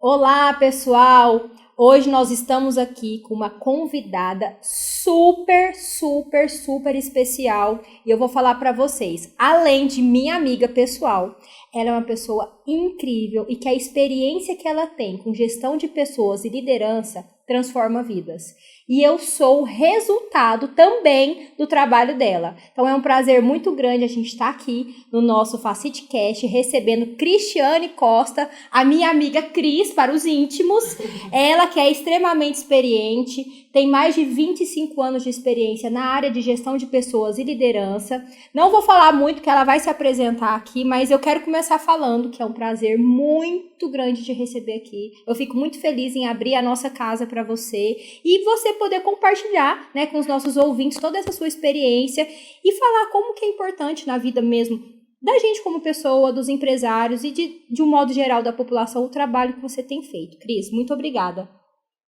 Olá, pessoal! Hoje nós estamos aqui com uma convidada super especial e eu vou falar para vocês, além de minha amiga pessoal, ela é uma pessoa incrível e que a experiência que ela tem com gestão de pessoas e liderança transforma vidas. E eu sou o resultado também do trabalho dela. Então é um prazer muito grande a gente estar aqui no nosso FacitCast recebendo Cristiane Costa, a minha amiga Cris para os íntimos. Ela que é extremamente experiente, tem mais de 25 anos de experiência na área de gestão de pessoas e liderança. Não vou falar muito que ela vai se apresentar aqui, mas eu quero começar falando que é um prazer muito grande de receber aqui. Eu fico muito feliz em abrir a nossa casa para você e você poder compartilhar, né, com os nossos ouvintes toda essa sua experiência e falar como que é importante na vida mesmo da gente como pessoa, dos empresários e de um modo geral da população, o trabalho que você tem feito. Cris, muito obrigada.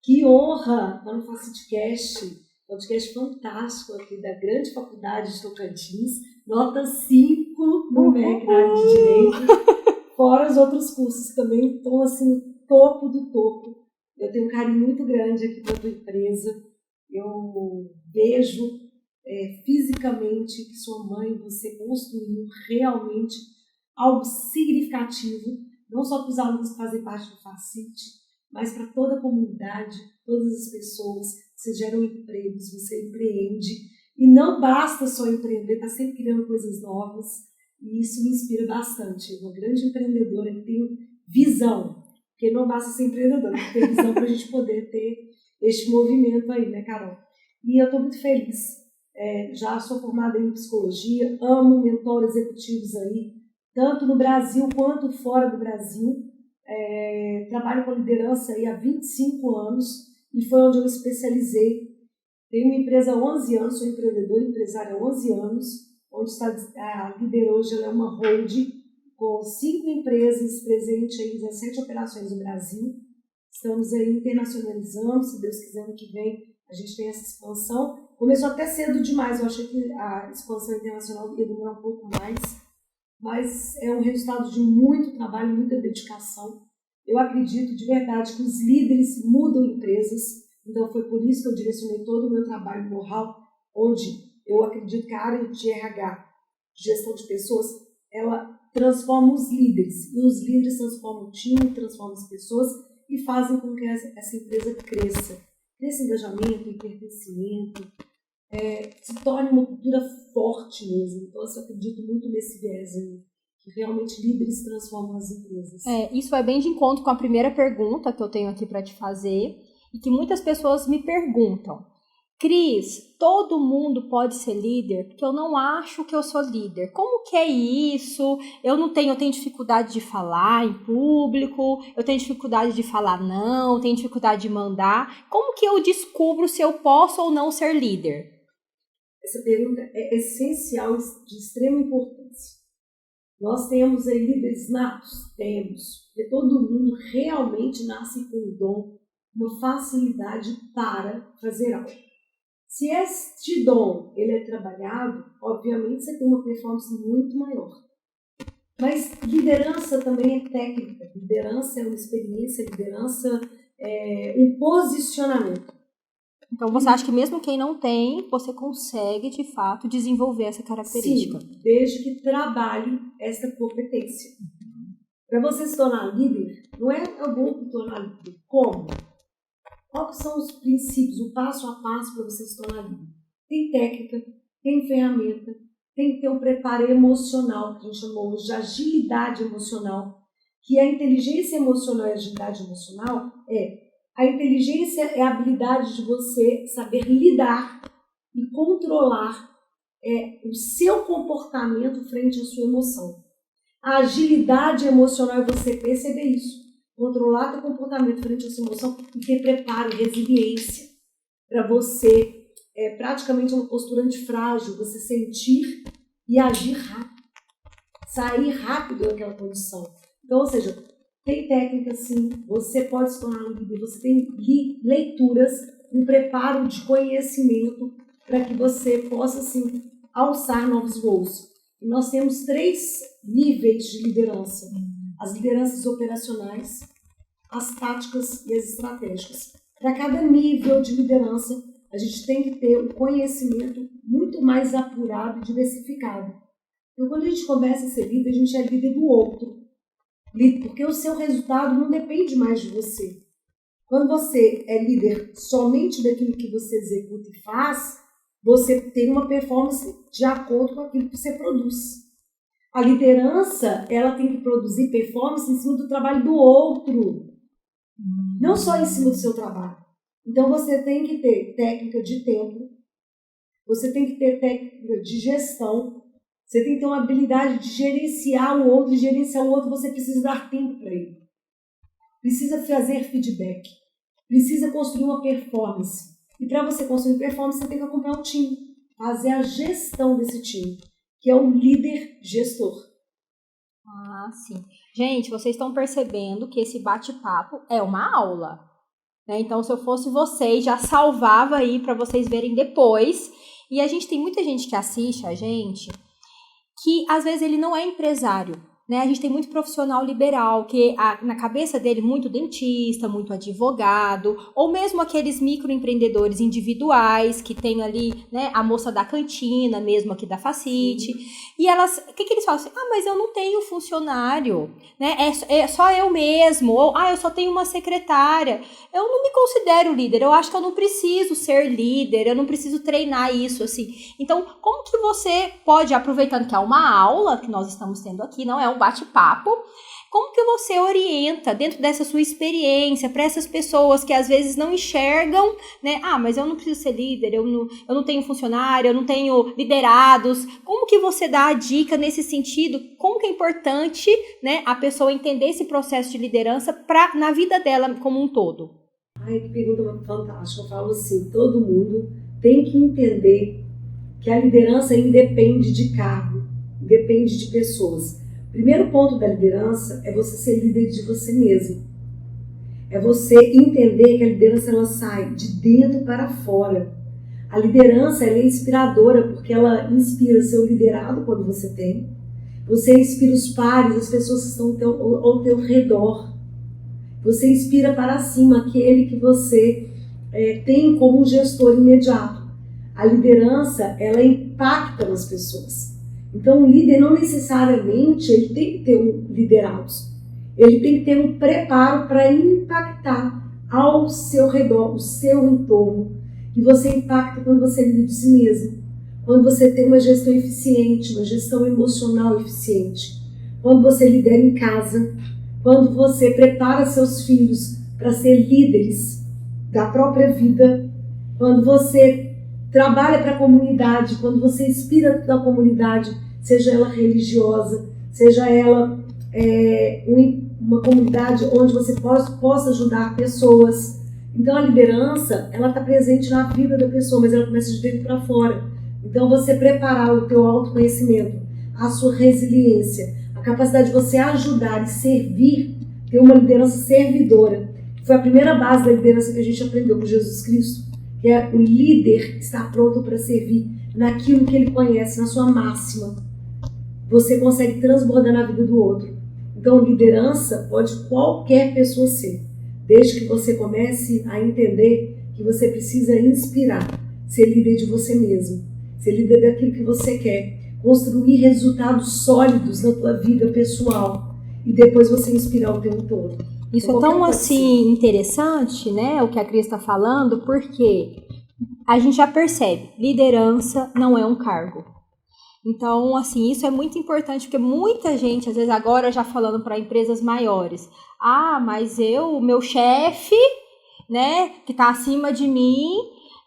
Que honra estar no FacitCast, podcast fantástico aqui da grande faculdade de Tocantins, nota 5 no MEC na área de Direito, fora os outros cursos que também estão assim, topo do topo. Eu tenho um carinho muito grande aqui pela tua empresa, eu vejo fisicamente que sua mãe, você construiu realmente algo significativo, não só para os alunos que fazem parte do Facit, mas para toda a comunidade, todas as pessoas. Você gera empregos, você empreende. E não basta só empreender, está sempre criando coisas novas. E isso me inspira bastante. Uma grande empreendedora que tem visão. Porque não basta ser empreendedora, tem que ter visão para a gente poder ter este movimento aí, né, Carol? E eu estou muito feliz. Já sou formada em psicologia, amo mentor executivos aí, tanto no Brasil quanto fora do Brasil. Trabalho com liderança aí há 25 anos e foi onde eu me especializei. Tenho uma empresa há 11 anos, sou empreendedora, empresária há 11 anos, onde está a líder hoje, ela é uma holding com 5 empresas presentes em 17 operações no Brasil. Estamos aí internacionalizando, se Deus quiser, ano que vem a gente tem essa expansão. Começou até cedo demais, eu achei que a expansão internacional ia demorar um pouco mais, mas é um resultado de muito trabalho, muita dedicação. Eu acredito de verdade que os líderes mudam empresas, então foi por isso que eu direcionei todo o meu trabalho no know-how, onde eu acredito que a área de RH, gestão de pessoas, ela transforma os líderes, e os líderes transformam o time, transformam as pessoas e fazem com que essa empresa cresça. Esse engajamento e pertencimento, se torne uma cultura forte mesmo. Então, eu acredito muito nesse viés aí, que realmente líderes transformam as empresas. Isso vai bem de encontro com a primeira pergunta que eu tenho aqui para te fazer e que muitas pessoas me perguntam. Cris, todo mundo pode ser líder? Porque eu não acho que eu sou líder. Como que é isso? Eu tenho dificuldade de falar em público, eu tenho dificuldade de falar não, tenho dificuldade de mandar. Como que eu descubro se eu posso ou não ser líder? Essa pergunta é essencial, de extrema importância. Nós temos aí líderes natos? Temos. Porque todo mundo realmente nasce com um dom, uma facilidade para fazer algo. Se este dom ele é trabalhado, obviamente você tem uma performance muito maior. Mas liderança também é técnica, liderança é uma experiência, liderança é um posicionamento. Então você acha que mesmo quem não tem, você consegue de fato desenvolver essa característica? Sim, desde que trabalhe essa competência. Para você se tornar líder, não é bom se tornar líder. Como? Quais são os princípios, o passo a passo para você se tornar líder? Tem técnica, tem ferramenta, tem que ter um preparo emocional, que a gente chamou hoje de agilidade emocional, que a inteligência emocional e a agilidade emocional a inteligência é a habilidade de você saber lidar e controlar o seu comportamento frente à sua emoção. A agilidade emocional é você perceber isso, controlar seu comportamento frente à sua emoção e ter preparo, resiliência, para você, praticamente uma postura antifrágil, você sentir e agir rápido, sair rápido daquela condição. Então, ou seja, tem técnica sim, você pode se tornar um líder, você tem leituras, um preparo de conhecimento para que você possa assim, alçar novos voos. E nós temos 3 níveis de liderança. As lideranças operacionais, as táticas e as estratégicas. Para cada nível de liderança, a gente tem que ter um conhecimento muito mais apurado e diversificado. Então, quando a gente começa a ser líder, a gente é líder do outro. Porque o seu resultado não depende mais de você. Quando você é líder somente daquilo que você executa e faz, você tem uma performance de acordo com aquilo que você produz. A liderança, ela tem que produzir performance em cima do trabalho do outro, não só em cima do seu trabalho. Então, você tem que ter técnica de tempo, você tem que ter técnica de gestão, você tem que ter uma habilidade de gerenciar o outro, você precisa dar tempo para ele. Precisa fazer feedback, precisa construir uma performance. E para você construir performance, você tem que acompanhar um time, fazer a gestão desse time, que é o líder gestor. Ah, sim. Gente, vocês estão percebendo que esse bate-papo é uma aula, né? Então, se eu fosse vocês, já salvava aí para vocês verem depois. E a gente tem muita gente que assiste a gente que às vezes ele não é empresário, né? A gente tem muito profissional liberal que na cabeça dele muito dentista, muito advogado, ou mesmo aqueles microempreendedores individuais que tem ali, né, a moça da cantina, mesmo aqui da Facite. E elas, o que eles falam assim? Ah, mas eu não tenho funcionário, né? É só eu mesmo. Ou, eu só tenho uma secretária. Eu não me considero líder. Eu acho que eu não preciso ser líder. Eu não preciso treinar isso, assim. Então, como que você pode, aproveitando que é uma aula que nós estamos tendo aqui, não é um bate-papo, como que você orienta dentro dessa sua experiência para essas pessoas que às vezes não enxergam, né? Ah, mas eu não preciso ser líder, eu não tenho funcionário, eu não tenho liderados. Como que você dá a dica nesse sentido? Como que é importante, né, a pessoa entender esse processo de liderança na vida dela como um todo? Ai, que pergunta fantástica. Eu falo assim, todo mundo tem que entender que a liderança independe de cargo, independe de pessoas. O primeiro ponto da liderança é você ser líder de você mesmo. É você entender que a liderança ela sai de dentro para fora. A liderança ela é inspiradora porque ela inspira seu liderado quando você tem. Você inspira os pares, as pessoas que estão ao teu redor. Você inspira para cima aquele que você tem como um gestor imediato. A liderança ela impacta nas pessoas. Então, o líder não necessariamente ele tem que ter um liderado. Ele tem que ter um preparo para impactar ao seu redor, o seu entorno. E você impacta quando você é líder de si mesmo. Quando você tem uma gestão eficiente, uma gestão emocional eficiente. Quando você lidera em casa. Quando você prepara seus filhos para ser líderes da própria vida. Quando você trabalha para a comunidade, quando você inspira a comunidade, seja ela religiosa, seja ela uma comunidade onde você possa ajudar pessoas. Então a liderança, ela está presente na vida da pessoa, mas ela começa de dentro para fora. Então você preparar o teu autoconhecimento, a sua resiliência, a capacidade de você ajudar e servir, ter uma liderança servidora. Foi a primeira base da liderança que a gente aprendeu com Jesus Cristo. Que é o líder que está pronto para servir naquilo que ele conhece, na sua máxima. Você consegue transbordar na vida do outro. Então, liderança pode qualquer pessoa ser, desde que você comece a entender que você precisa inspirar, ser líder de você mesmo, ser líder daquilo que você quer, construir resultados sólidos na tua vida pessoal e depois você inspirar o teu entorno. Isso é tão assim interessante, né, o que a Cris está falando, porque a gente já percebe, liderança não é um cargo. Então, assim, isso é muito importante, porque muita gente, às vezes agora já falando para empresas maiores, mas meu chefe, né, que está acima de mim,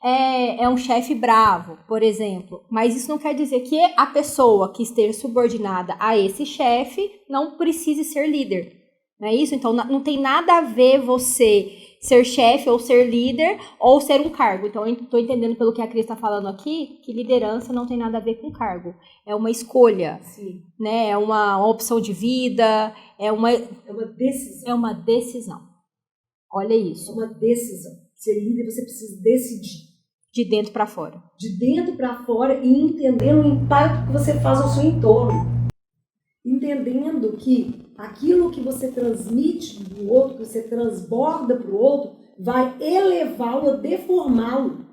é um chefe bravo, por exemplo. Mas isso não quer dizer que a pessoa que esteja subordinada a esse chefe não precise ser líder. Não é isso? Então, não tem nada a ver você ser chefe ou ser líder ou ser um cargo. Então, eu estou entendendo pelo que a Cris está falando aqui, que liderança não tem nada a ver com cargo. É uma escolha, Sim. Né? É uma opção de vida, é uma decisão. É uma decisão. Olha isso. É uma decisão. Ser líder, você precisa decidir. De dentro para fora. De dentro para fora e entendendo o impacto que você faz ao seu entorno. Entendendo que aquilo que você transmite do outro, que você transborda para o outro, vai elevá-lo ou deformá-lo.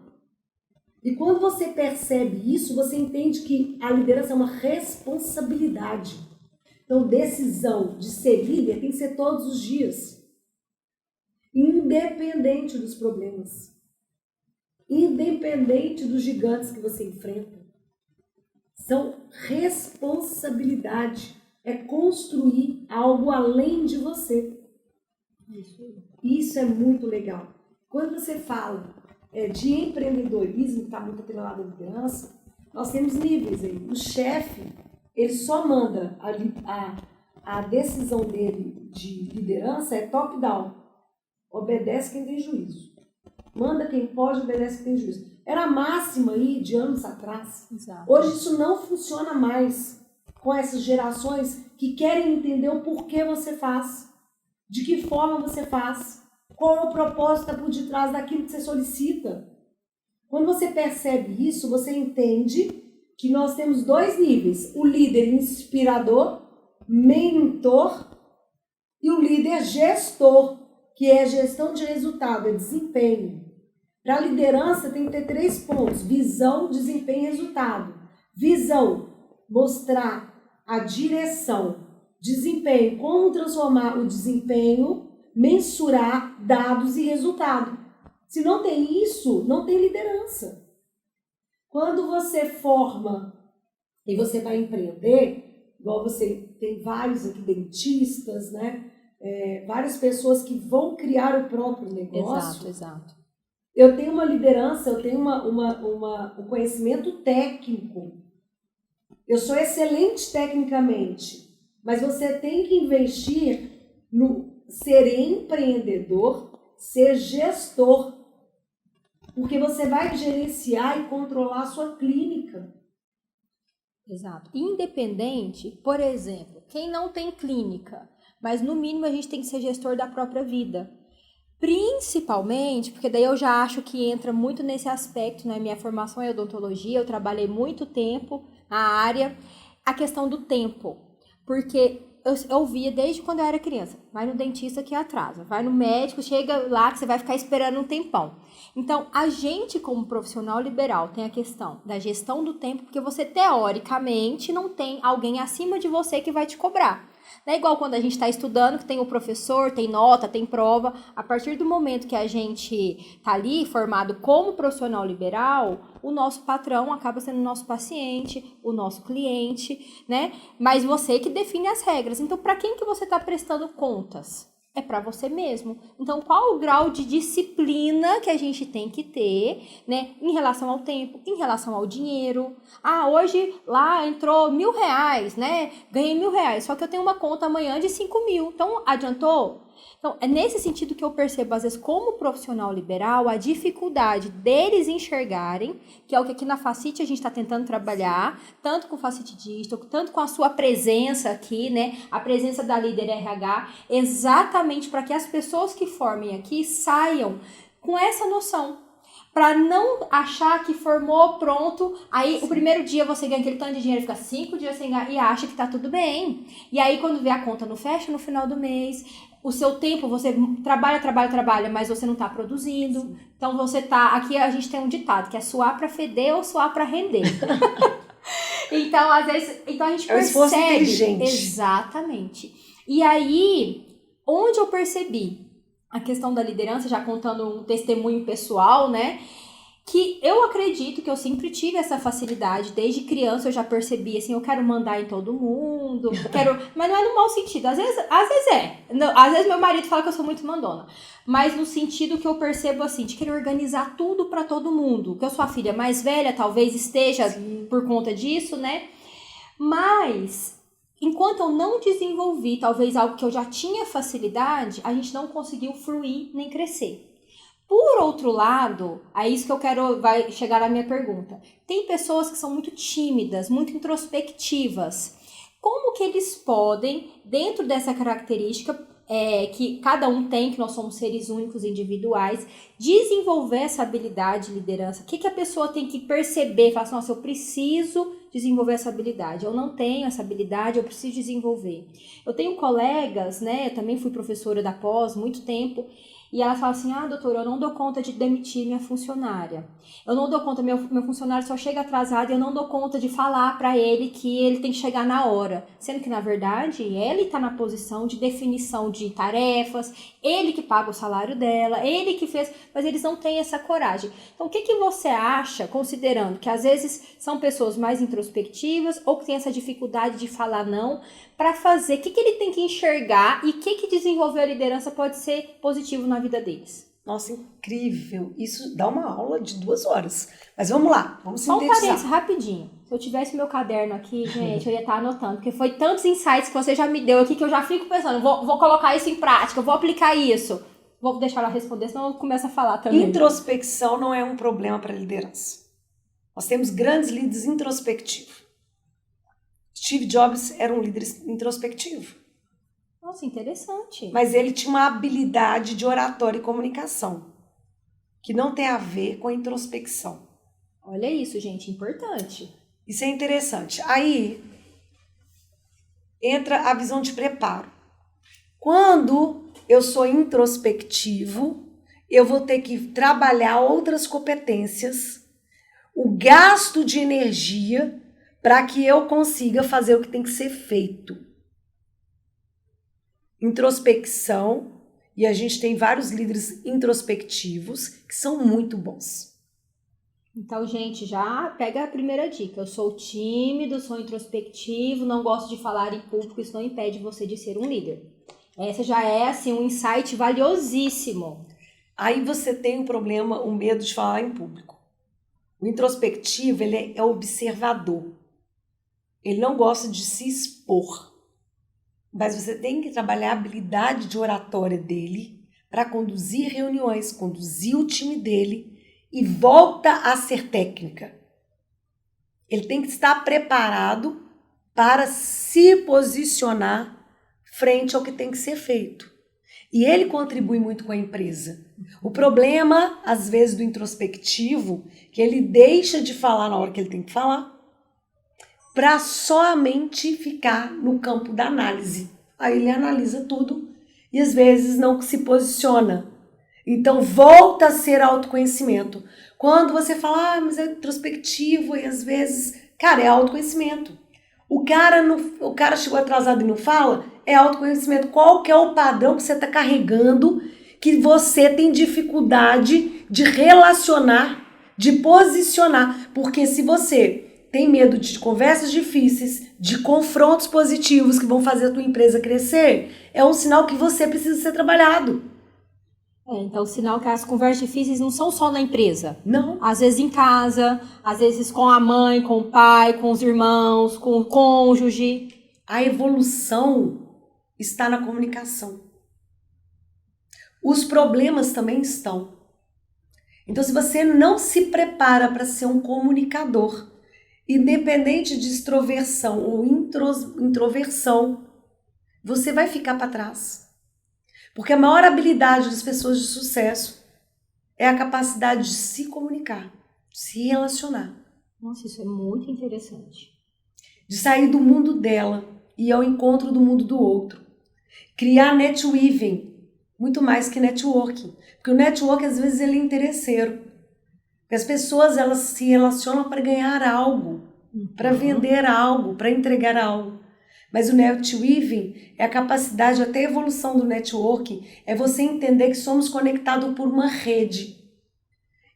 E quando você percebe isso, você entende que a liderança é uma responsabilidade. Então, decisão de ser líder tem que ser todos os dias. Independente dos problemas. Independente dos gigantes que você enfrenta. São responsabilidade. É construir algo além de você. Isso é muito legal. Quando você fala de empreendedorismo, que está muito atrelado à liderança, nós temos níveis aí. O chefe, ele só manda a decisão dele de liderança é top-down. Obedece quem tem juízo. Manda quem pode, obedece quem tem juízo. Era a máxima aí de anos atrás. Exato. Hoje isso não funciona mais com essas gerações que querem entender o porquê você faz, de que forma você faz, qual é o propósito por detrás daquilo que você solicita. Quando você percebe isso, você entende que nós temos dois níveis: o líder inspirador, mentor, e o líder gestor, que é gestão de resultado, é desempenho. Para a liderança tem que ter 3 pontos: visão, desempenho e resultado. Visão, mostrar a direção. Desempenho, como transformar o desempenho, mensurar dados e resultado. Se não tem isso, não tem liderança. Quando você forma e você vai empreender, igual você tem vários aqui dentistas, né? Várias pessoas que vão criar o próprio negócio. Exato. Eu tenho uma liderança, eu tenho um conhecimento técnico. Eu sou excelente tecnicamente, mas você tem que investir no ser empreendedor, ser gestor, porque você vai gerenciar e controlar a sua clínica. Exato. Independente, por exemplo, quem não tem clínica, mas no mínimo a gente tem que ser gestor da própria vida. Principalmente, porque daí eu já acho que entra muito nesse aspecto, né? Minha formação é odontologia, eu trabalhei muito tempo na área, a questão do tempo. Porque eu via desde quando eu era criança, vai no dentista que atrasa, vai no médico, chega lá que você vai ficar esperando um tempão. Então, a gente como profissional liberal tem a questão da gestão do tempo, porque você teoricamente não tem alguém acima de você que vai te cobrar. Não é igual quando a gente está estudando, que tem o professor, tem nota, tem prova. A partir do momento que a gente está ali formado como profissional liberal, o nosso patrão acaba sendo o nosso paciente, o nosso cliente, né? Mas você que define as regras. Então, para quem que você está prestando contas? É para você mesmo. Então, qual o grau de disciplina que a gente tem que ter, né, em relação ao tempo, em relação ao dinheiro? Ah, hoje lá entrou R$1.000, né? Ganhei R$1.000, só que eu tenho uma conta amanhã de 5.000. Então, adiantou? Então, é nesse sentido que eu percebo, às vezes, como profissional liberal, a dificuldade deles enxergarem, que é o que aqui na Facite a gente está tentando trabalhar, tanto com o Facite Digital, tanto com a sua presença aqui, né? A presença da líder RH, exatamente para que as pessoas que formem aqui saiam com essa noção. Para não achar que formou, pronto, aí o primeiro dia você ganha aquele tanto de dinheiro, fica 5 dias sem ganhar e acha que tá tudo bem. E aí quando vê a conta não fecha no final do mês, o seu tempo, você trabalha, mas você não tá produzindo. Sim. Então você tá, aqui a gente tem um ditado, que é suar para feder ou suar para render. Então, às vezes, então a gente percebe. É um esforço inteligente. Exatamente. E aí, onde eu percebi a questão da liderança, já contando um testemunho pessoal, né? Que eu acredito que eu sempre tive essa facilidade, desde criança eu já percebi, assim, eu quero mandar em todo mundo, mas não é no mau sentido, às vezes é. Às vezes meu marido fala que eu sou muito mandona, mas no sentido que eu percebo, assim, de querer organizar tudo pra todo mundo, que eu sou a filha mais velha, talvez esteja Sim. por conta disso, né? Mas enquanto eu não desenvolvi talvez algo que eu já tinha facilidade, a gente não conseguiu fluir nem crescer. Por outro lado, é isso que eu quero, vai chegar à minha pergunta. Tem pessoas que são muito tímidas, muito introspectivas. Como que eles podem, dentro dessa característica que cada um tem, que nós somos seres únicos, individuais, desenvolver essa habilidade de liderança? O que a pessoa tem que perceber? Falar assim, nossa, eu preciso desenvolver essa habilidade. Eu não tenho essa habilidade, eu preciso desenvolver. Eu tenho colegas, né? Eu também fui professora da pós muito tempo. E ela fala assim, doutora, eu não dou conta de demitir minha funcionária. Eu não dou conta, meu funcionário só chega atrasado e eu não dou conta de falar para ele que ele tem que chegar na hora. Sendo que, na verdade, ele está na posição de definição de tarefas, ele que paga o salário dela, ele que fez, mas eles não têm essa coragem. Então, o que você acha, considerando que às vezes são pessoas mais introspectivas ou que têm essa dificuldade de falar não, para fazer, o que ele tem que enxergar e o que desenvolver a liderança pode ser positivo na vida deles? Nossa, incrível. Isso dá uma aula de 2 horas. Mas vamos lá, vamos sintetizar. Só um parênteses, rapidinho. Se eu tivesse meu caderno aqui, gente, eu ia estar anotando, porque foi tantos insights que você já me deu aqui que eu já fico pensando, vou colocar isso em prática, vou aplicar isso. Vou deixar ela responder, senão eu começo a falar também. Introspecção não é um problema para a liderança. Nós temos grandes líderes introspectivos. Steve Jobs era um líder introspectivo. Nossa, interessante. Mas ele tinha uma habilidade de oratória e comunicação, que não tem a ver com a introspecção. Olha isso, gente, importante. Isso é interessante. Aí entra a visão de preparo. Quando eu sou introspectivo, eu vou ter que trabalhar outras competências, o gasto de energia para que eu consiga fazer o que tem que ser feito. Introspecção, e a gente tem vários líderes introspectivos que são muito bons. Então, gente, já pega a primeira dica. Eu sou tímido, sou introspectivo, não gosto de falar em público, isso não impede você de ser um líder. Essa já é, assim, um insight valiosíssimo. Aí você tem um problema, o medo de falar em público. O introspectivo, ele é observador. Ele não gosta de se expor. Mas você tem que trabalhar a habilidade de oratória dele para conduzir reuniões, conduzir o time dele e volta a ser técnica. Ele tem que estar preparado para se posicionar frente ao que tem que ser feito. E ele contribui muito com a empresa. O problema, às vezes, do introspectivo, que ele deixa de falar na hora que ele tem que falar, para somente ficar no campo da análise. Aí ele analisa tudo e às vezes não se posiciona. Então volta a ser autoconhecimento. Quando você fala, mas é introspectivo e às vezes, cara, é autoconhecimento. O cara chegou atrasado e não fala, é autoconhecimento. Qual que é o padrão que você está carregando que você tem dificuldade de relacionar, de posicionar? Porque se você tem medo de conversas difíceis, de confrontos positivos que vão fazer a tua empresa crescer, é um sinal que você precisa ser trabalhado. Então, o sinal que as conversas difíceis não são só na empresa. Não. Às vezes em casa, às vezes com a mãe, com o pai, com os irmãos, com o cônjuge. A evolução está na comunicação. Os problemas também estão. Então, se você não se prepara para ser um comunicador, independente de extroversão ou introversão, você vai ficar para trás. Porque a maior habilidade das pessoas de sucesso é a capacidade de se comunicar, de se relacionar. Nossa, isso é muito interessante. De sair do mundo dela e ir ao encontro do mundo do outro. Criar netweaving, muito mais que networking. Porque o networking, às vezes, ele é interesseiro. Porque as pessoas, elas se relacionam para ganhar algo, para vender algo, para entregar algo. Mas o netweaving é a capacidade, até a evolução do networking, é você entender que somos conectados por uma rede.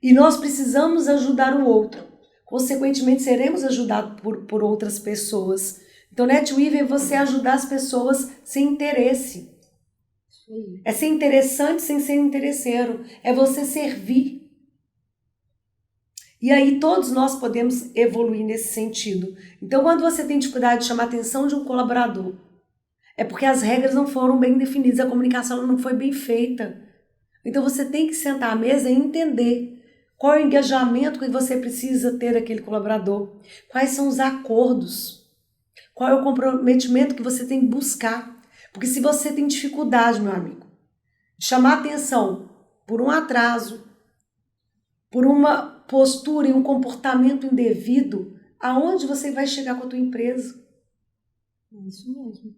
E nós precisamos ajudar o outro. Consequentemente, seremos ajudados por outras pessoas. Então, netweaving é você ajudar as pessoas sem interesse. É ser interessante sem ser interesseiro. É você servir. E aí todos nós podemos evoluir nesse sentido. Então, quando você tem dificuldade de chamar a atenção de um colaborador, é porque as regras não foram bem definidas, a comunicação não foi bem feita. Então, você tem que sentar à mesa e entender qual é o engajamento que você precisa ter daquele colaborador, quais são os acordos, qual é o comprometimento que você tem que buscar. Porque se você tem dificuldade, meu amigo, de chamar atenção por um atraso, por uma postura e um comportamento indevido, aonde você vai chegar com a tua empresa? É isso mesmo.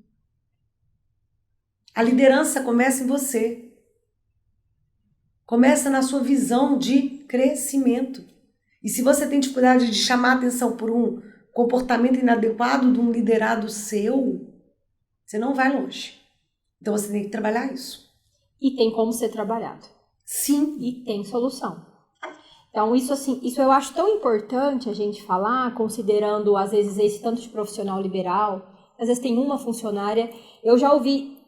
A liderança começa em você. Começa na sua visão de crescimento. E se você tem dificuldade de chamar a atenção por um comportamento inadequado de um liderado seu, você não vai longe. Então você tem que trabalhar isso. E tem como ser trabalhado. Sim. E tem solução. Então, isso eu acho tão importante a gente falar, considerando, às vezes, esse tanto de profissional liberal. Às vezes tem uma funcionária. Eu já ouvi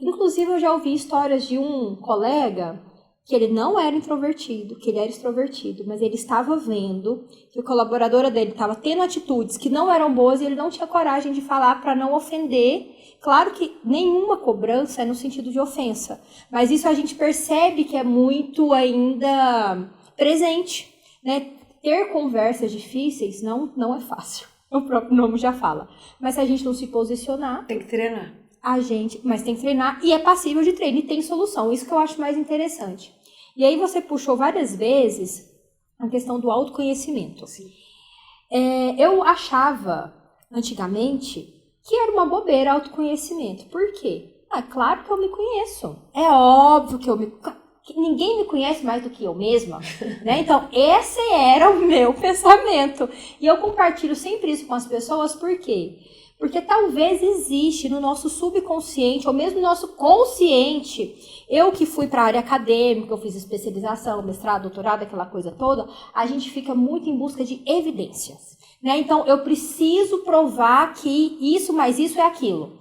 histórias de um colega que ele não era introvertido, que ele era extrovertido, mas ele estava vendo que a colaboradora dele estava tendo atitudes que não eram boas e ele não tinha coragem de falar para não ofender. Claro que nenhuma cobrança é no sentido de ofensa, mas isso a gente percebe que é muito ainda presente, né? Ter conversas difíceis não é fácil, o próprio nome já fala, mas se a gente não se posicionar... Tem que treinar. Mas tem que treinar e é passível de treino e tem solução, isso que eu acho mais interessante. E aí você puxou várias vezes a questão do autoconhecimento. Sim. Eu achava, antigamente, que era uma bobeira autoconhecimento. Por quê? Claro que eu me conheço. É óbvio que ninguém me conhece mais do que eu mesma, né? Então, esse era o meu pensamento. E eu compartilho sempre isso com as pessoas, por quê? Porque talvez existe no nosso subconsciente, ou mesmo no nosso consciente, eu que fui para a área acadêmica, eu fiz especialização, mestrado, doutorado, aquela coisa toda, a gente fica muito em busca de evidências, né? Então, eu preciso provar que isso mais isso é aquilo.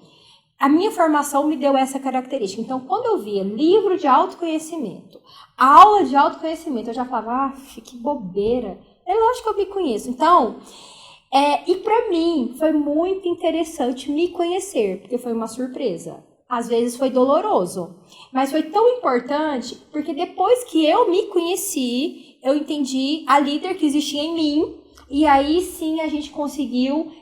A minha formação me deu essa característica. Então, quando eu via livro de autoconhecimento, aula de autoconhecimento, eu já falava, que bobeira. É lógico que eu me conheço. Então... e para mim foi muito interessante me conhecer, porque foi uma surpresa. Às vezes foi doloroso, mas foi tão importante, porque depois que eu me conheci, eu entendi a líder que existia em mim, e aí sim a gente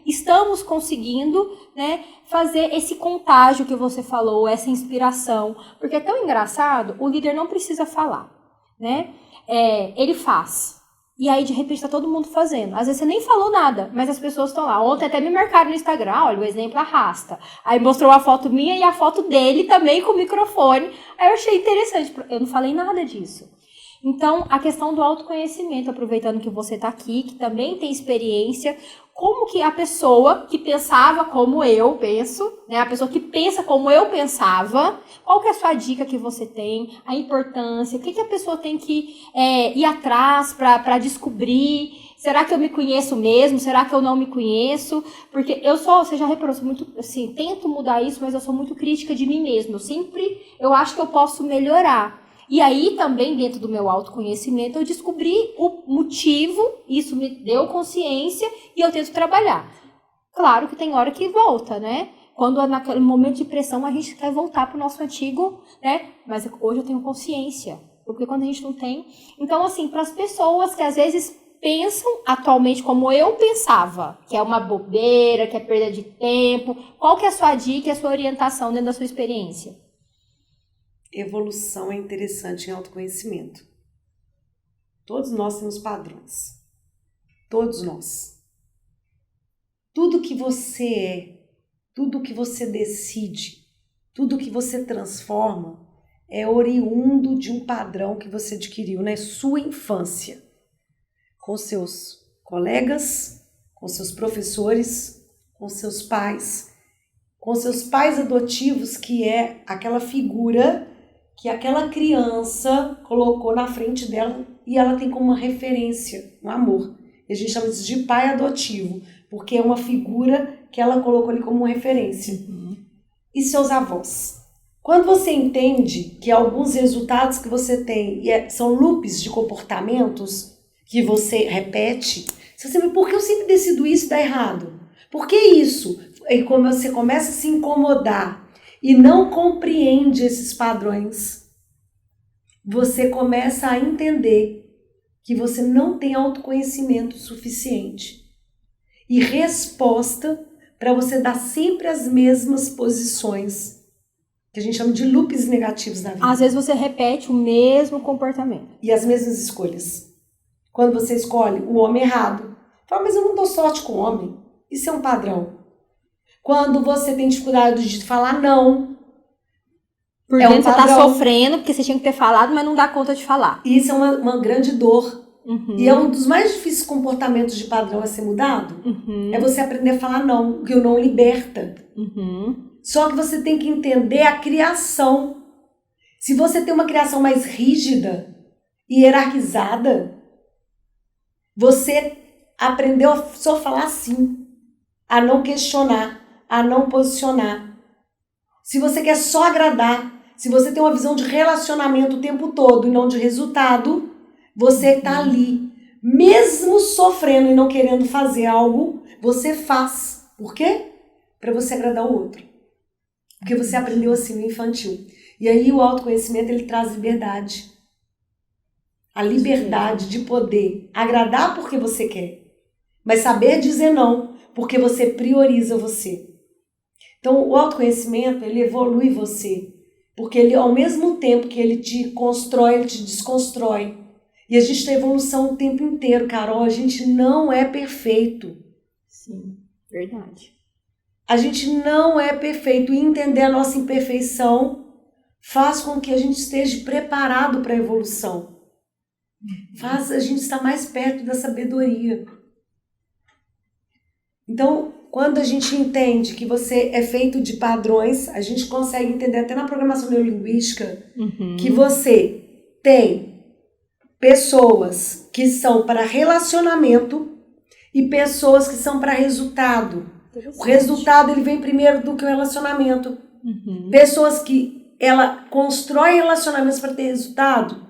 estamos conseguindo, né, fazer esse contágio que você falou, essa inspiração, porque é tão engraçado, o líder não precisa falar, né, ele faz. E aí, de repente, tá todo mundo fazendo. Às vezes você nem falou nada, mas as pessoas estão lá. Ontem até me marcaram no Instagram, olha, o exemplo arrasta. Aí mostrou a foto minha e a foto dele também com o microfone. Aí eu achei interessante, eu não falei nada disso. Então, a questão do autoconhecimento, aproveitando que você tá aqui, que também tem experiência, como que a pessoa que pensava como eu penso, né, a pessoa que pensa como eu pensava, qual que é a sua dica que você tem, a importância, o que a pessoa tem que ir atrás para descobrir, será que eu me conheço mesmo, será que eu não me conheço, porque você já reparou, sou muito, assim, tento mudar isso, mas eu sou muito crítica de mim mesma, eu acho que eu posso melhorar. E aí, também, dentro do meu autoconhecimento, eu descobri o motivo, isso me deu consciência e eu tento trabalhar. Claro que tem hora que volta, né? Quando naquele momento de pressão a gente quer voltar para o nosso antigo, né? Mas hoje eu tenho consciência, porque quando a gente não tem... Então, assim, para as pessoas que às vezes pensam atualmente como eu pensava, que é uma bobeira, que é perda de tempo, qual que é a sua dica e a sua orientação dentro da sua experiência? Evolução é interessante em autoconhecimento. Todos nós temos padrões. Todos nós. Tudo que você é, tudo que você decide, tudo que você transforma é oriundo de um padrão que você adquiriu na sua infância. Com seus colegas, com seus professores, com seus pais adotivos, que é aquela figura que aquela criança colocou na frente dela e ela tem como uma referência, um amor. E a gente chama isso de pai adotivo, porque é uma figura que ela colocou ali como referência. E seus avós. Quando você entende que alguns resultados que você tem são loops de comportamentos que você repete, você sabe, por que eu sempre decido isso e dá errado? Por que isso? E como você começa a se incomodar e não compreende esses padrões, você começa a entender que você não tem autoconhecimento suficiente e resposta para você dar sempre as mesmas posições, que a gente chama de loops negativos na vida. Às vezes você repete o mesmo comportamento. E as mesmas escolhas. Quando você escolhe o homem errado, Fala, mas eu não dou sorte com homem. Isso é um padrão. Quando você tem dificuldade de falar não. Por dentro você tá sofrendo, porque você tinha que ter falado, mas não dá conta de falar. Isso é uma grande dor. E é um dos mais difíceis comportamentos de padrão a ser mudado. É você aprender a falar não, que o não liberta. Só que você tem que entender a criação. Se você tem uma criação mais rígida e hierarquizada, você aprendeu a só falar sim, a não questionar, a não posicionar. Se você quer só agradar, se você tem uma visão de relacionamento o tempo todo e não de resultado, você está ali. Mesmo sofrendo e não querendo fazer algo, você faz. Por quê? Para você agradar o outro. Porque você aprendeu assim no infantil. E aí o autoconhecimento, ele traz liberdade. A liberdade de poder agradar porque você quer. Mas saber dizer não, porque você prioriza você. Então, o autoconhecimento, ele evolui você. Porque ele, ao mesmo tempo que ele te constrói, ele te desconstrói. E a gente tem evolução o tempo inteiro, Carol. A gente não é perfeito. Sim, verdade. A gente não é perfeito. E entender a nossa imperfeição faz com que a gente esteja preparado para a evolução. Faz a gente estar mais perto da sabedoria. Então, quando a gente entende que você é feito de padrões, a gente consegue entender até na programação neurolinguística que você tem pessoas que são para relacionamento e pessoas que são para resultado. O resultado, ele vem primeiro do que o relacionamento. Pessoas que ela constrói relacionamentos para ter resultado.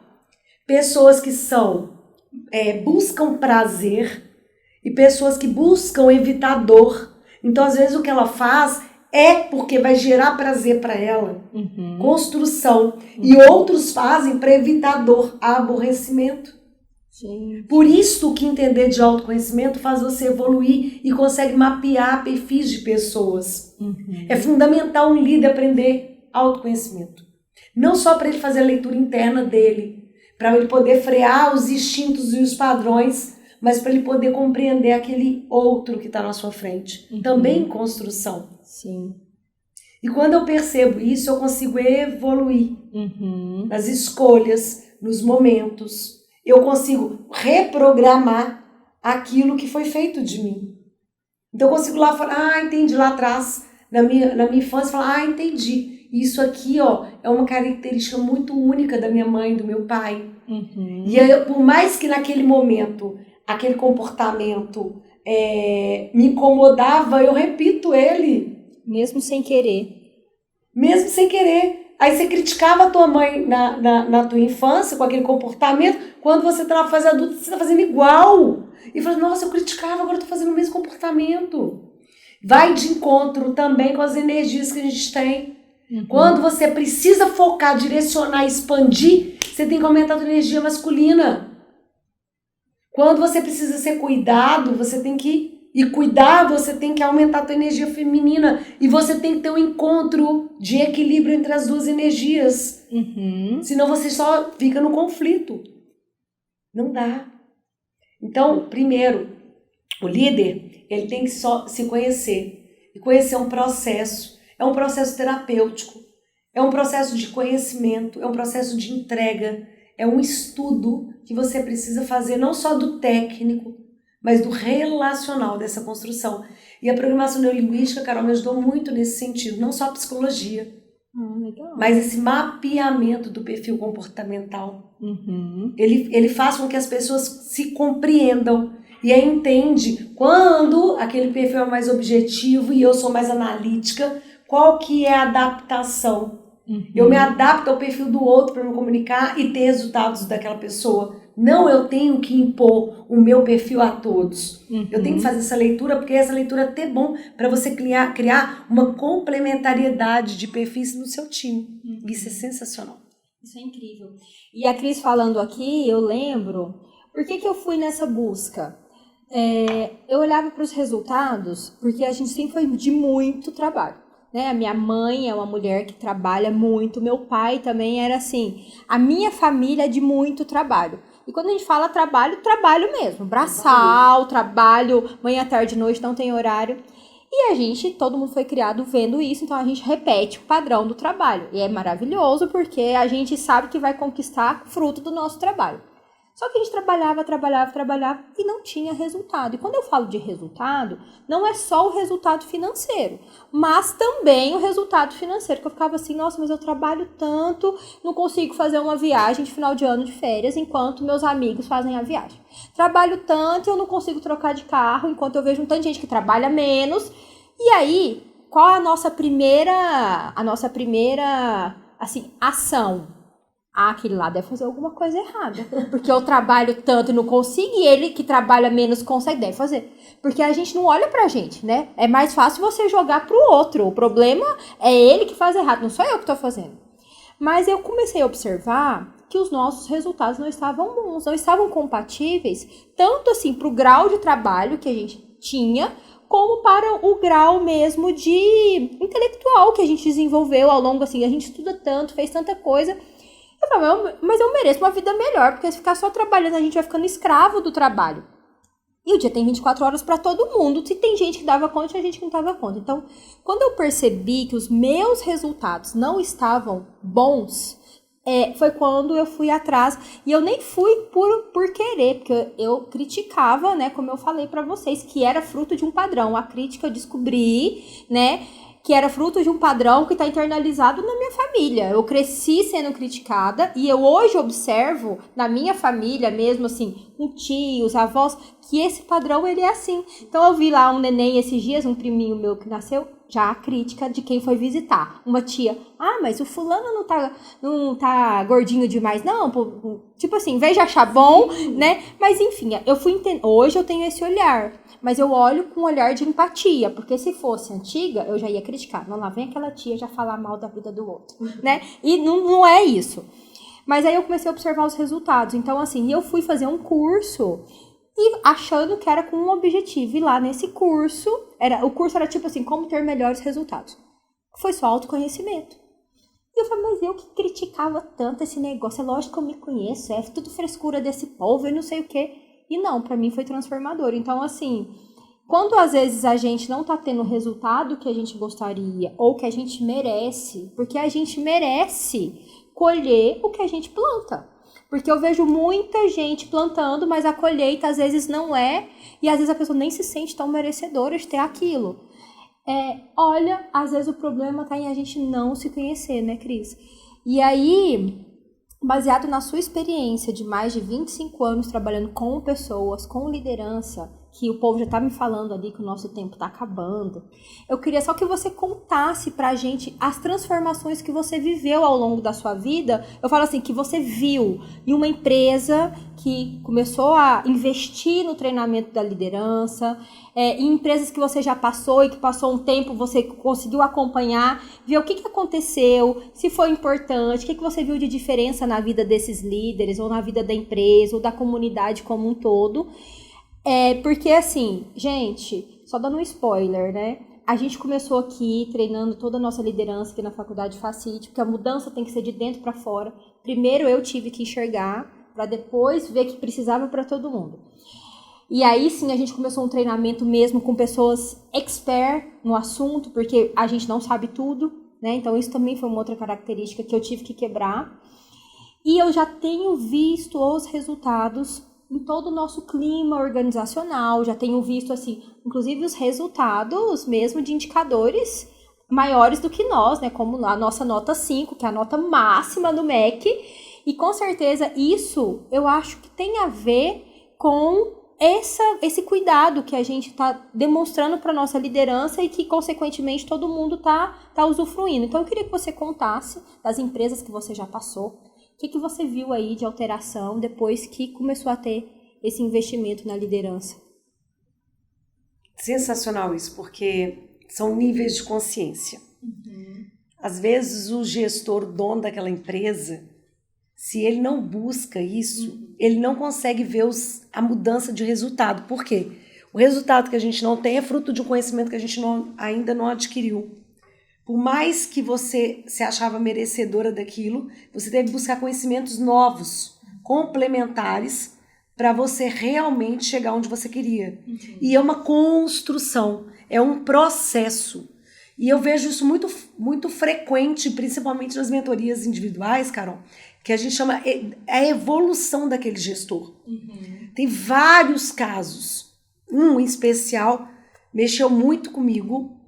Pessoas que buscam prazer e pessoas que buscam evitar dor. Então, às vezes, o que ela faz é porque vai gerar prazer para ela. Construção. E outros fazem para evitar dor, aborrecimento. Sim. Por isso que entender de autoconhecimento faz você evoluir e consegue mapear perfis de pessoas. É fundamental um líder aprender autoconhecimento. Não só para ele fazer a leitura interna dele, para ele poder frear os instintos e os padrões, mas para ele poder compreender aquele outro que está na sua frente. Também em construção. Sim. E quando eu percebo isso, eu consigo evoluir nas escolhas, nos momentos. Eu consigo reprogramar aquilo que foi feito de mim. Então eu consigo lá falar, entendi lá atrás, na minha infância, falar, entendi. Isso aqui, é uma característica muito única da minha mãe, do meu pai. E aí, por mais que naquele momento, aquele comportamento me incomodava, eu repito ele. Mesmo sem querer. Mesmo sem querer. Aí você criticava a tua mãe na tua infância com aquele comportamento, quando você está na fase adulta, você está fazendo igual. E fala, nossa, eu criticava, agora eu estou fazendo o mesmo comportamento. Vai de encontro também com as energias que a gente tem. Quando você precisa focar, direcionar, expandir, você tem que aumentar a tua energia masculina. Quando você precisa ser cuidado, você tem que... E cuidar, você tem que aumentar a tua energia feminina. E você tem que ter um encontro de equilíbrio entre as duas energias. Senão você só fica no conflito. Não dá. Então, primeiro, o líder, ele tem que só se conhecer. E conhecer um processo. É um processo terapêutico. É um processo de conhecimento. É um processo de entrega. É um estudo que você precisa fazer, não só do técnico, mas do relacional dessa construção. E a programação neurolinguística, Carol, me ajudou muito nesse sentido, não só a psicologia, mas esse mapeamento do perfil comportamental. Ele faz com que as pessoas se compreendam e aí entende quando aquele perfil é mais objetivo e eu sou mais analítica, qual que é a adaptação. Eu me adapto ao perfil do outro para me comunicar e ter resultados daquela pessoa. Não, eu tenho que impor o meu perfil a todos. Eu tenho que fazer essa leitura, porque essa leitura é até bom para você criar uma complementariedade de perfis no seu time. Isso é sensacional. Isso é incrível. E a Cris falando aqui, eu lembro, por que eu fui nessa busca? Eu olhava para os resultados, porque a gente sempre foi de muito trabalho. Né? A minha mãe é uma mulher que trabalha muito, meu pai também era assim. A minha família é de muito trabalho. E quando a gente fala trabalho, trabalho mesmo. Braçal, trabalho, manhã, tarde, noite, não tem horário. E todo mundo foi criado vendo isso, então a gente repete o padrão do trabalho. E é maravilhoso porque a gente sabe que vai conquistar fruto do nosso trabalho. Só que a gente trabalhava e não tinha resultado. E quando eu falo de resultado, não é só o resultado financeiro, mas também o resultado financeiro, que eu ficava assim, nossa, mas eu trabalho tanto, não consigo fazer uma viagem de final de ano de férias, enquanto meus amigos fazem a viagem. Trabalho tanto, eu não consigo trocar de carro, enquanto eu vejo um tanto de gente que trabalha menos. E aí, qual a nossa primeira assim, ação? Aquele lá deve fazer alguma coisa errada. Porque eu trabalho tanto e não consigo, e ele que trabalha menos consegue, deve fazer. Porque a gente não olha pra gente, né? É mais fácil você jogar pro outro. O problema é ele que faz errado, não sou eu que tô fazendo. Mas eu comecei a observar que os nossos resultados não estavam bons, não estavam compatíveis, tanto assim pro grau de trabalho que a gente tinha, como para o grau mesmo de intelectual que a gente desenvolveu ao longo, assim, a gente estuda tanto, fez tanta coisa. Eu falei, mas eu mereço uma vida melhor, porque se ficar só trabalhando, a gente vai ficando escravo do trabalho. E o dia tem 24 horas para todo mundo. Se tem gente que dava conta, tinha gente que não dava conta. Então, quando eu percebi que os meus resultados não estavam bons, foi quando eu fui atrás. E eu nem fui por querer, porque eu criticava, né, como eu falei para vocês, que era fruto de um padrão. A crítica eu descobri, né, que era fruto de um padrão que está internalizado na minha família. Eu cresci sendo criticada e eu hoje observo na minha família mesmo, assim, com tios, avós, que esse padrão ele é assim. Então eu vi lá um neném esses dias, um priminho meu que nasceu, já a crítica de quem foi visitar. Uma tia, mas o fulano não tá gordinho demais, não. Tipo assim, em vez de achar bom, né? Mas enfim, hoje eu tenho esse olhar. Mas eu olho com um olhar de empatia, porque se fosse antiga, eu já ia criticar. Não, lá vem aquela tia já falar mal da vida do outro, né? E não é isso. Mas aí eu comecei a observar os resultados. Então, assim, eu fui fazer um curso e achando que era com um objetivo. E lá nesse curso, o curso era tipo assim, como ter melhores resultados. Foi só autoconhecimento. E eu falei, mas eu que criticava tanto esse negócio, é lógico que eu me conheço, é tudo frescura desse povo e não sei o quê. E não, pra mim foi transformador. Então, assim, quando às vezes a gente não tá tendo o resultado que a gente gostaria ou que a gente merece, porque a gente merece colher o que a gente planta. Porque eu vejo muita gente plantando, mas a colheita às vezes não é, e às vezes a pessoa nem se sente tão merecedora de ter aquilo. Olha, às vezes o problema tá em a gente não se conhecer, né, Cris? E aí, baseado na sua experiência de mais de 25 anos trabalhando com pessoas, com liderança, que o povo já tá me falando ali que o nosso tempo tá acabando, eu queria só que você contasse pra gente as transformações que você viveu ao longo da sua vida. Eu falo assim, que você viu em uma empresa que começou a investir no treinamento da liderança, em empresas que você já passou e que passou um tempo, você conseguiu acompanhar, ver o que aconteceu, se foi importante, o que você viu de diferença na vida desses líderes, ou na vida da empresa, ou da comunidade como um todo. Porque assim, gente, só dando um spoiler, né? A gente começou aqui treinando toda a nossa liderança aqui na Faculdade Facite, porque a mudança tem que ser de dentro para fora. Primeiro eu tive que enxergar, para depois ver que precisava para todo mundo. E aí sim a gente começou um treinamento mesmo com pessoas expert no assunto, porque a gente não sabe tudo, né? Então isso também foi uma outra característica que eu tive que quebrar. E eu já tenho visto os resultados em todo o nosso clima organizacional, já tenho visto, assim, inclusive os resultados mesmo de indicadores maiores do que nós, né, como a nossa nota 5, que é a nota máxima do MEC, e com certeza isso eu acho que tem a ver com esse cuidado que a gente está demonstrando para nossa liderança e que, consequentemente, todo mundo está usufruindo. Então, eu queria que você contasse das empresas que você já passou, o que você viu aí de alteração depois que começou a ter esse investimento na liderança? Sensacional isso, porque são níveis de consciência. Às vezes o gestor, o dono daquela empresa, se ele não busca isso, ele não consegue ver a mudança de resultado. Por quê? O resultado que a gente não tem é fruto de um conhecimento que a gente ainda não adquiriu. Por mais que você se achava merecedora daquilo, você teve que buscar conhecimentos novos, complementares para você realmente chegar onde você queria. E é uma construção, é um processo. E eu vejo isso muito, muito frequente, principalmente nas mentorias individuais, Carol, que a gente chama a evolução daquele gestor. Tem vários casos. Um em especial mexeu muito comigo,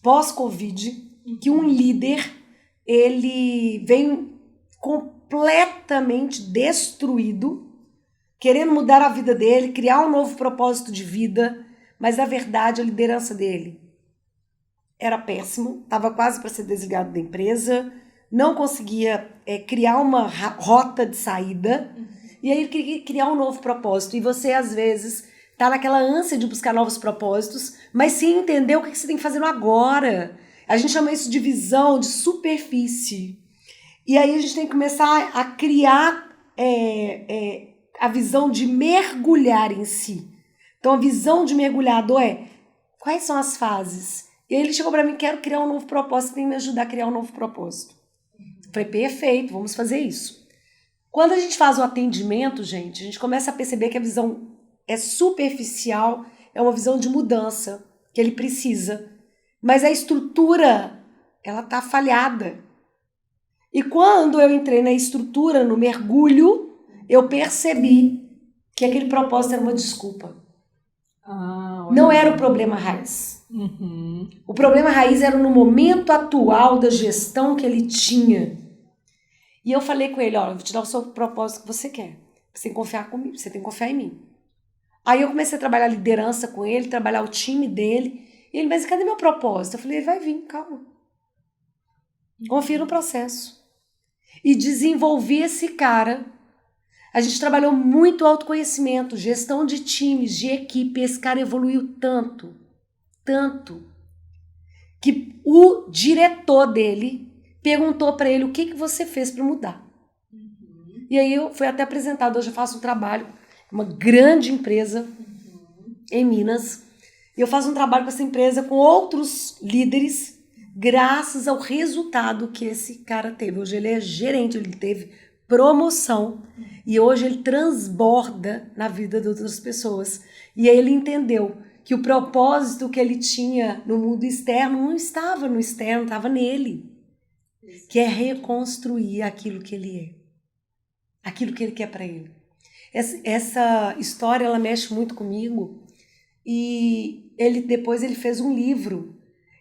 pós-Covid, que um líder, ele veio completamente destruído, querendo mudar a vida dele, criar um novo propósito de vida, mas na verdade a liderança dele era péssimo, estava quase para ser desligado da empresa, não conseguia criar uma rota de saída, e aí ele queria criar um novo propósito. E você, às vezes, está naquela ânsia de buscar novos propósitos, mas sem entender o que você tem que fazer no agora. A gente chama isso de visão, de superfície. E aí a gente tem que começar a criar a visão de mergulhar em si. Então a visão de mergulhador quais são as fases? E aí ele chegou para mim, quero criar um novo propósito, você tem que me ajudar a criar um novo propósito. Eu falei, perfeito, vamos fazer isso. Quando a gente faz o atendimento, gente, a gente começa a perceber que a visão é superficial, é uma visão de mudança que ele precisa. Mas a estrutura, ela tá falhada. E quando eu entrei na estrutura, no mergulho, eu percebi que aquele propósito era uma desculpa. Não era o problema raiz. O problema raiz era no momento atual da gestão que ele tinha. E eu falei com ele, eu vou te dar o seu propósito que você quer. Você tem que confiar comigo, você tem que confiar em mim. Aí eu comecei a trabalhar a liderança com ele, trabalhar o time dele. E ele, mas cadê meu propósito? Eu falei, ele vai vir, calma. Confia no processo. E desenvolvi esse cara. A gente trabalhou muito autoconhecimento, gestão de times, de equipe. Esse cara evoluiu tanto, que o diretor dele perguntou para ele o que você fez para mudar. E aí eu fui até apresentado, hoje eu faço um trabalho, uma grande empresa em Minas. E eu faço um trabalho com essa empresa com outros líderes, graças ao resultado que esse cara teve. Hoje ele é gerente, ele teve promoção e hoje ele transborda na vida de outras pessoas. E aí ele entendeu que o propósito que ele tinha no mundo externo não estava no externo, estava nele. Que é reconstruir aquilo que ele é. Aquilo que ele quer para ele. Essa história, ela mexe muito comigo. E depois ele fez um livro.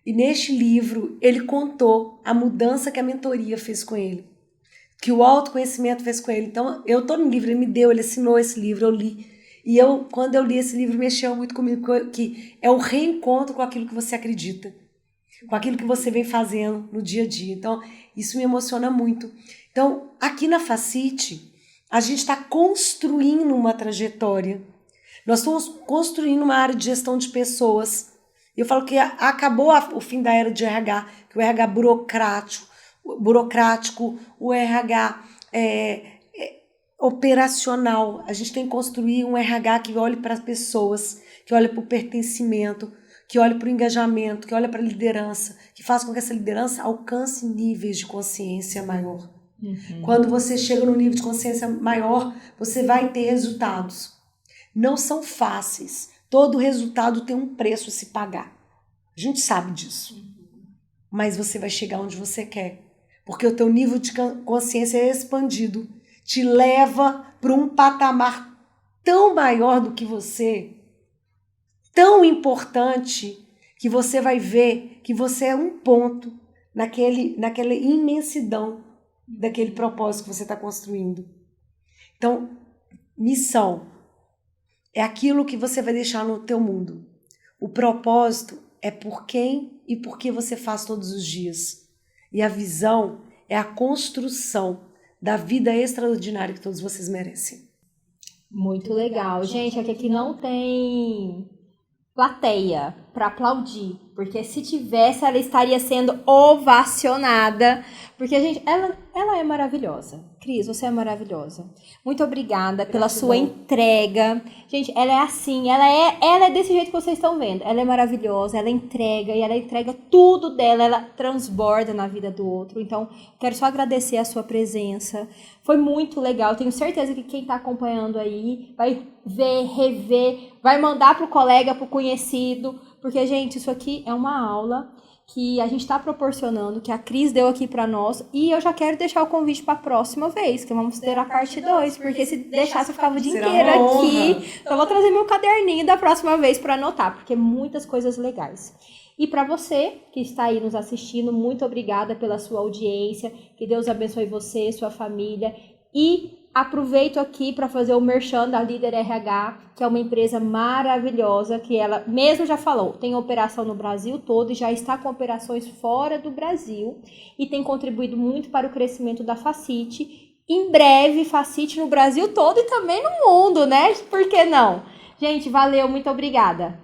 E neste livro ele contou a mudança que a mentoria fez com ele. Que o autoconhecimento fez com ele. Então eu estou no livro, ele me deu, ele assinou esse livro, eu li. E quando eu li esse livro, mexeu muito comigo, que é o reencontro com aquilo que você acredita, com aquilo que você vem fazendo no dia a dia. Então, isso me emociona muito. Então, aqui na Facite, a gente está construindo uma trajetória. Nós estamos construindo uma área de gestão de pessoas. Eu falo que acabou o fim da era de RH, que o RH burocrático, o RH operacional. A gente tem que construir um RH que olhe para as pessoas, que olhe para o pertencimento, que olhe para o engajamento, que olhe para a liderança, que faça com que essa liderança alcance níveis de consciência maior. Quando você chega no nível de consciência maior, você vai ter resultados. Não são fáceis. Todo resultado tem um preço a se pagar. A gente sabe disso. Mas você vai chegar onde você quer. Porque o teu nível de consciência é expandido. Te leva para um patamar tão maior do que você, tão importante, que você vai ver que você é um ponto naquela imensidão daquele propósito que você está construindo. Então, missão é aquilo que você vai deixar no teu mundo. O propósito é por quem e por que você faz todos os dias. E a visão é a construção da vida extraordinária que todos vocês merecem. Muito legal. Gente, aqui não tem plateia para aplaudir. porque se tivesse, ela estaria sendo ovacionada, porque, gente, ela é maravilhosa. Cris, você é maravilhosa. Muito obrigada pela sua entrega. Gente, ela é assim, ela é desse jeito que vocês estão vendo. Ela é maravilhosa, ela entrega, e ela entrega tudo dela, ela transborda na vida do outro. Então, quero só agradecer a sua presença. Foi muito legal, tenho certeza que quem está acompanhando aí vai ver, rever, vai mandar pro colega, pro conhecido, porque, gente, isso aqui é uma aula que a gente está proporcionando, que a Cris deu aqui para nós, e eu já quero deixar o convite para a próxima vez, que vamos ter a parte 2, porque se deixasse eu ficava o dia inteiro aqui. Eu vou trazer meu caderninho da próxima vez para anotar, porque muitas coisas legais. E para você que está aí nos assistindo, muito obrigada pela sua audiência, que Deus abençoe você, sua família, e aproveito aqui para fazer o merchan da Líder RH, que é uma empresa maravilhosa, que ela mesmo já falou, tem operação no Brasil todo e já está com operações fora do Brasil e tem contribuído muito para o crescimento da Facite. Em breve, Facite no Brasil todo e também no mundo, né? Por que não? Gente, valeu, muito obrigada.